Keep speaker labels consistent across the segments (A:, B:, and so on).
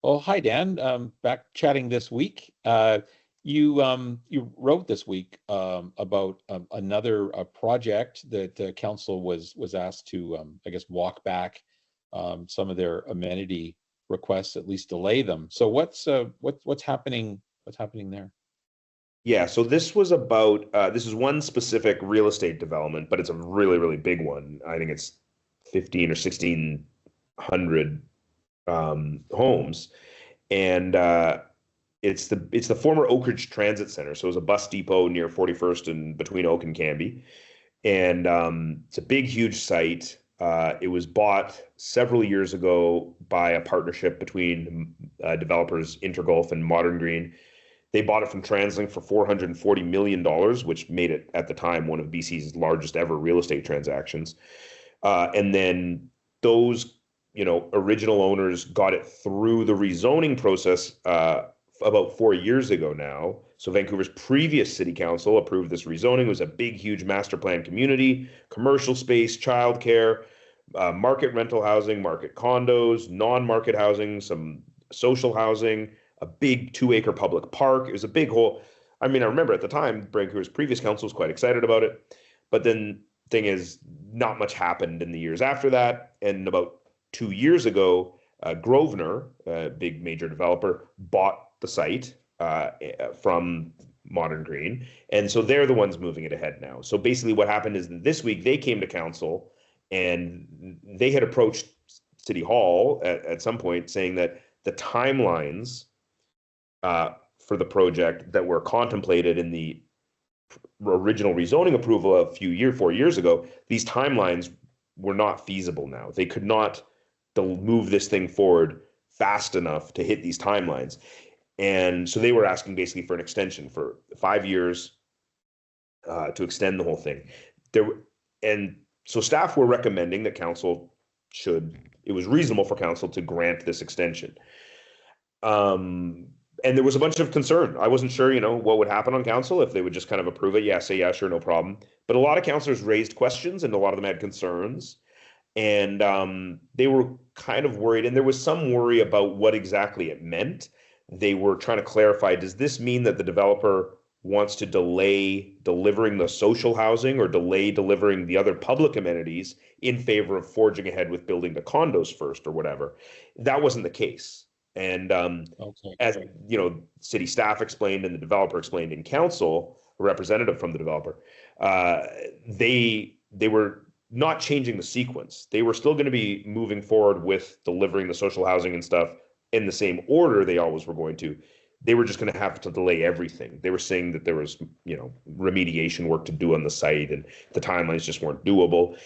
A: Oh, hi, Dan. Back chatting this week. You wrote this week about another project that council was asked to, I guess, walk back some of their amenity requests, at least delay them. So what's happening? What's happening there?
B: Yeah, so this was about this is one specific real estate development, but it's a really, really big one. I think it's 15 or 1600 homes, and it's the former Oak Ridge Transit Center. So it was a bus depot near 41st and between Oak and Canby, and it's a big, huge site. It was bought several years ago by a partnership between developers Intergulf and Modern Green. They bought it from TransLink for $440 million, which made it at the time one of BC's largest ever real estate transactions. And then those, original owners got it through the rezoning process about 4 years ago now. So Vancouver's previous city council approved this rezoning. It was a big, huge master plan community, commercial space, childcare, market rental housing, market condos, non-market housing, some social housing, a big 2-acre public park. It was a big whole. I mean, I remember at the time, Vancouver's previous council was quite excited about it. But then thing is, not much happened in the years after that. And about 2 years ago, Grosvenor, a big major developer, bought the site from Modern Green. And so they're the ones moving it ahead now. So basically what happened is that this week they came to council and they had approached City Hall at some point saying that the timelines for the project that were contemplated in the original rezoning approval 4 years ago, these timelines were not feasible now. They could not move this thing forward fast enough to hit these timelines. And so they were asking basically for an extension for 5 years to extend the whole thing. And so staff were recommending that it was reasonable for council to grant this extension. And there was a bunch of concern. I wasn't sure, what would happen on council if they would just kind of approve it. Yeah, say yeah, sure, no problem. But a lot of councillors raised questions and a lot of them had concerns. And they were kind of worried. And there was some worry about what exactly it meant. They were trying to clarify, does this mean that the developer wants to delay delivering the social housing or delay delivering the other public amenities in favor of forging ahead with building the condos first or whatever? That wasn't the case. And as city staff explained and the developer explained in council, a representative from the developer, they were not changing the sequence. They were still going to be moving forward with delivering the social housing and stuff in the same order they always were going to. They were just going to have to delay everything. They were saying that there was, remediation work to do on the site and the timelines just weren't doable.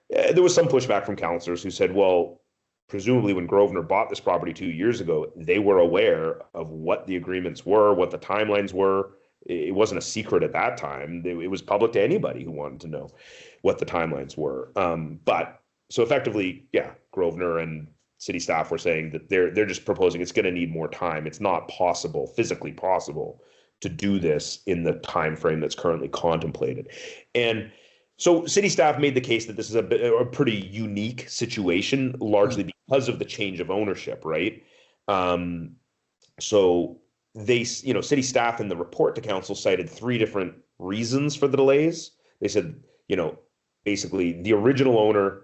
B: There was some pushback from councillors who said, well, presumably when Grosvenor bought this property 2 years ago, they were aware of what the agreements were, what the timelines were. It wasn't a secret at that time. It was public to anybody who wanted to know what the timelines were. But so effectively, yeah, Grosvenor and city staff were saying that they're just proposing it's going to need more time. It's not possible, physically possible, to do this in the time frame that's currently contemplated. And so city staff made the case that this is a pretty unique situation, largely because of the change of ownership, right? So they, city staff in the report to council cited 3 different reasons for the delays. They said, basically the original owner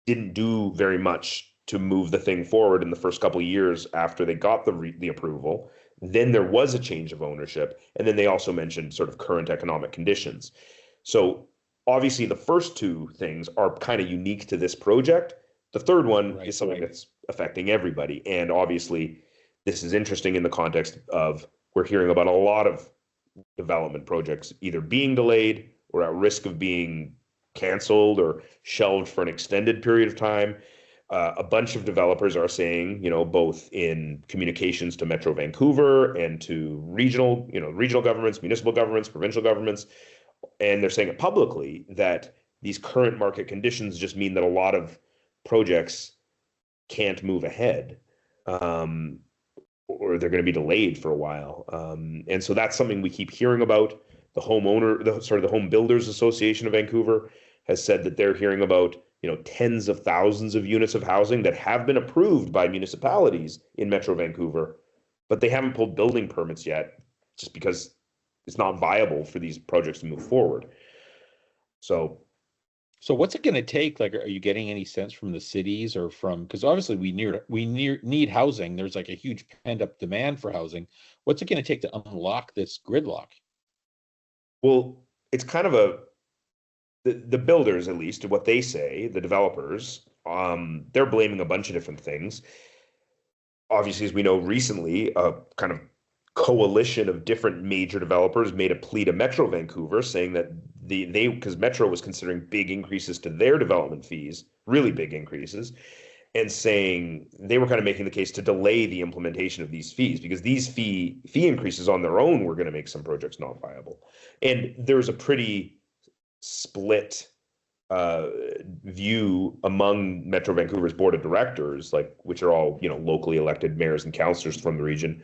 B: didn't do very much to move the thing forward in the first couple of years after they got the approval. Then there was a change of ownership. And then they also mentioned sort of current economic conditions. So obviously, the first 2 things are kind of unique to this project. The third one is something that's affecting everybody. And obviously, this is interesting in the context of we're hearing about a lot of development projects either being delayed or at risk of being canceled or shelved for an extended period of time. A bunch of developers are saying, both in communications to Metro Vancouver and to regional governments, municipal governments, provincial governments, and they're saying it publicly that these current market conditions just mean that a lot of projects can't move ahead, or they're going to be delayed for a while. And so that's something we keep hearing about. The Home Builders Association of Vancouver has said that they're hearing about tens of thousands of units of housing that have been approved by municipalities in Metro Vancouver, but they haven't pulled building permits yet just because it's not viable for these projects to move forward. So
A: what's it going to take? Like, are you getting any sense from the cities or from, because obviously we need housing. There's like a huge pent up demand for housing. What's it going to take to unlock this gridlock?
B: well, it's kind of the builders, at least what they say, the developers, they're blaming a bunch of different things. Obviously, as we know, recently, a kind of coalition of different major developers made a plea to Metro Vancouver saying that because Metro was considering big increases to their development fees, really big increases, and saying they were kind of making the case to delay the implementation of these fees because these fee increases on their own were going to make some projects not viable. And there's a pretty split view among Metro Vancouver's board of directors, which are all locally elected mayors and councillors from the region.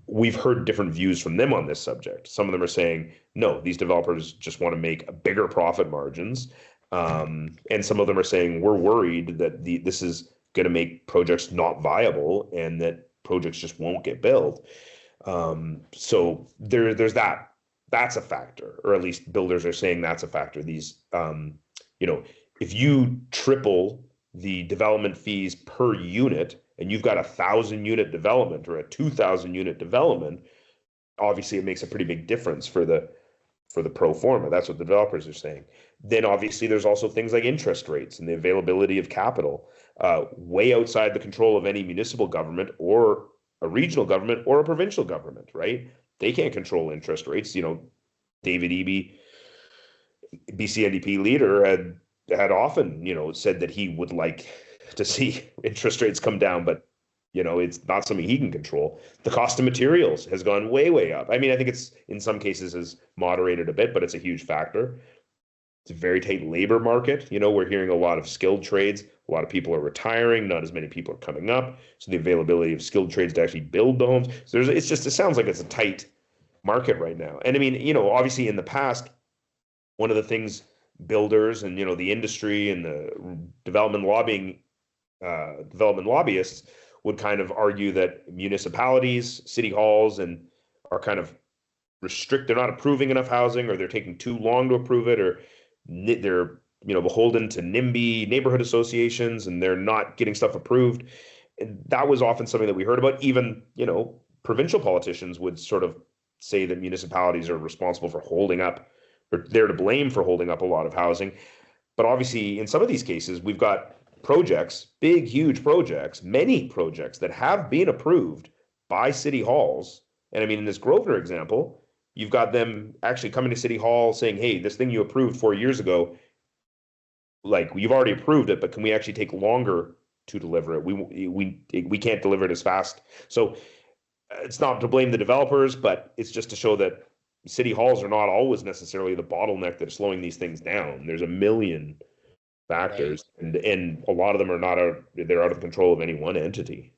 B: We've heard different views from them on this subject. Some of them are saying, no, these developers just want to make bigger profit margins. And some of them are saying, we're worried that this is going to make projects not viable and that projects just won't get built. So there's that. That's a factor, or at least builders are saying that's a factor. These, if you triple the development fees per unit and you've got 1,000-unit development or a 2,000-unit development, obviously it makes a pretty big difference for the pro forma. That's what the developers are saying. Then obviously there's also things like interest rates and the availability of capital, way outside the control of any municipal government or a regional government or a provincial government, right? They can't control interest rates. David Eby, BC NDP leader, had often, said that he would like to see interest rates come down, but it's not something he can control. The cost of materials has gone way, way up. I mean, I think it's in some cases has moderated a bit, but it's a huge factor. It's a very tight labor market. We're hearing a lot of skilled trades. A lot of people are retiring. Not as many people are coming up. So the availability of skilled trades to actually build the homes. So it sounds like it's a tight market right now. And I mean, obviously in the past, one of the things builders and, the industry and the development lobbyists would kind of argue that municipalities, city halls, and are kind of they're not approving enough housing, or they're taking too long to approve it, or they're beholden to NIMBY neighborhood associations and they're not getting stuff approved. And that was often something that we heard about. Even provincial politicians would sort of say that municipalities are responsible for holding up, or they're to blame for holding up a lot of housing. But obviously in some of these cases we've got projects, big huge projects, many projects that have been approved by city halls. And I mean, in this Grosvenor example, you've got them actually coming to City Hall saying, hey, this thing you approved 4 years ago, you've already approved it, but can we actually take longer to deliver it? We can't deliver it as fast. So it's not to blame the developers, but it's just to show that city halls are not always necessarily the bottleneck that is slowing these things down. There's a million factors, right. and a lot of them they're out of control of any one entity.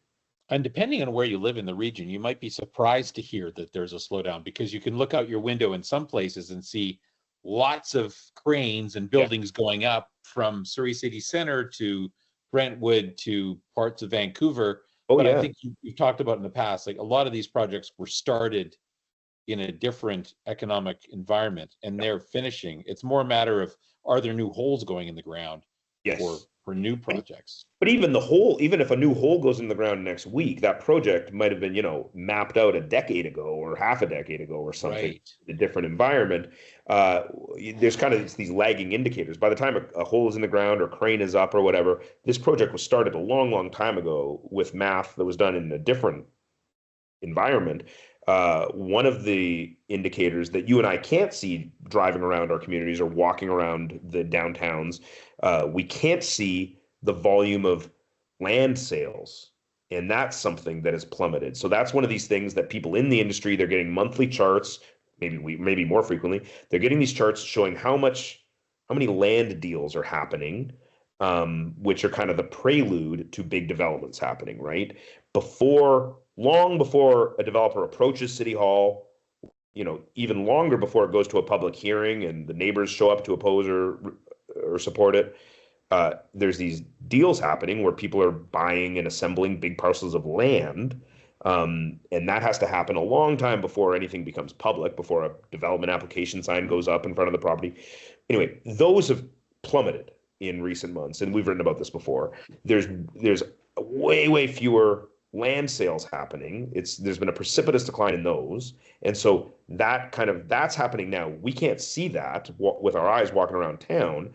A: And depending on where you live in the region, you might be surprised to hear that there's a slowdown, because you can look out your window in some places and see lots of cranes and buildings going up from Surrey City Centre to Brentwood to parts of Vancouver. But I think you've talked about in the past, a lot of these projects were started in a different economic environment and they're finishing. It's more a matter of, are there new holes going in the ground for new projects?
B: But even if a new hole goes in the ground next week, that project might have been, mapped out a decade ago or half a decade ago or something,
A: right.
B: A different environment. There's kind of these lagging indicators. By the time a hole is in the ground or crane is up or whatever, this project was started a long, long time ago with math that was done in a different environment. One of the indicators that you and I can't see driving around our communities or walking around the downtowns, we can't see the volume of land sales. And that's something that has plummeted. So that's one of these things that people in the industry, they're getting monthly charts, maybe more frequently. They're getting these charts showing how many land deals are happening, which are kind of the prelude to big developments happening, right? Long before a developer approaches City Hall, even longer before it goes to a public hearing and the neighbors show up to oppose or support it. there's these deals happening where people are buying and assembling big parcels of land. And that has to happen a long time before anything becomes public, before a development application sign goes up in front of the property. Anyway, those have plummeted in recent months, and we've written about this before. There's way fewer land sales happening. There's been a precipitous decline in those, and so that's happening now. We can't see that with our eyes walking around town,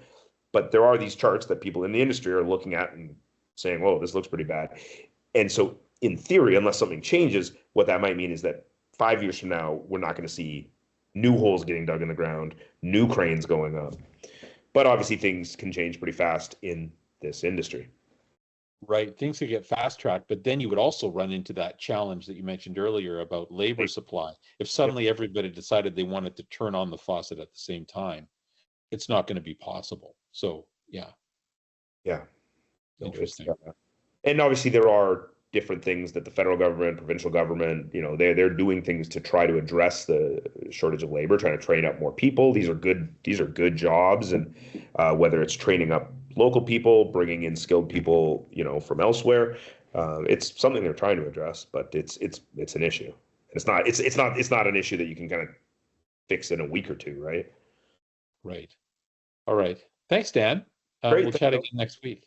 B: but there are these charts that people in the industry are looking at and saying, "Whoa, this looks pretty bad." And so, in theory, unless something changes, what that might mean is that 5 years from now, we're not going to see new holes getting dug in the ground, new cranes going up. But obviously, things can change pretty fast in this industry.
A: Right. Things could get fast tracked, but then you would also run into that challenge that you mentioned earlier about labor supply. If suddenly everybody decided they wanted to turn on the faucet at the same time, it's not going to be possible. So, yeah.
B: Yeah.
A: Interesting.
B: And obviously there are different things that the federal government, provincial government, they're doing things to try to address the shortage of labor, trying to train up more people. These are good jobs, and whether it's training up local people, bringing in skilled people, from elsewhere, it's something they're trying to address, but it's an issue. It's not an issue that you can kind of fix in a week or two, right?
A: Right. All right. Thanks, Dan.
B: Great.
A: We'll chat again next week.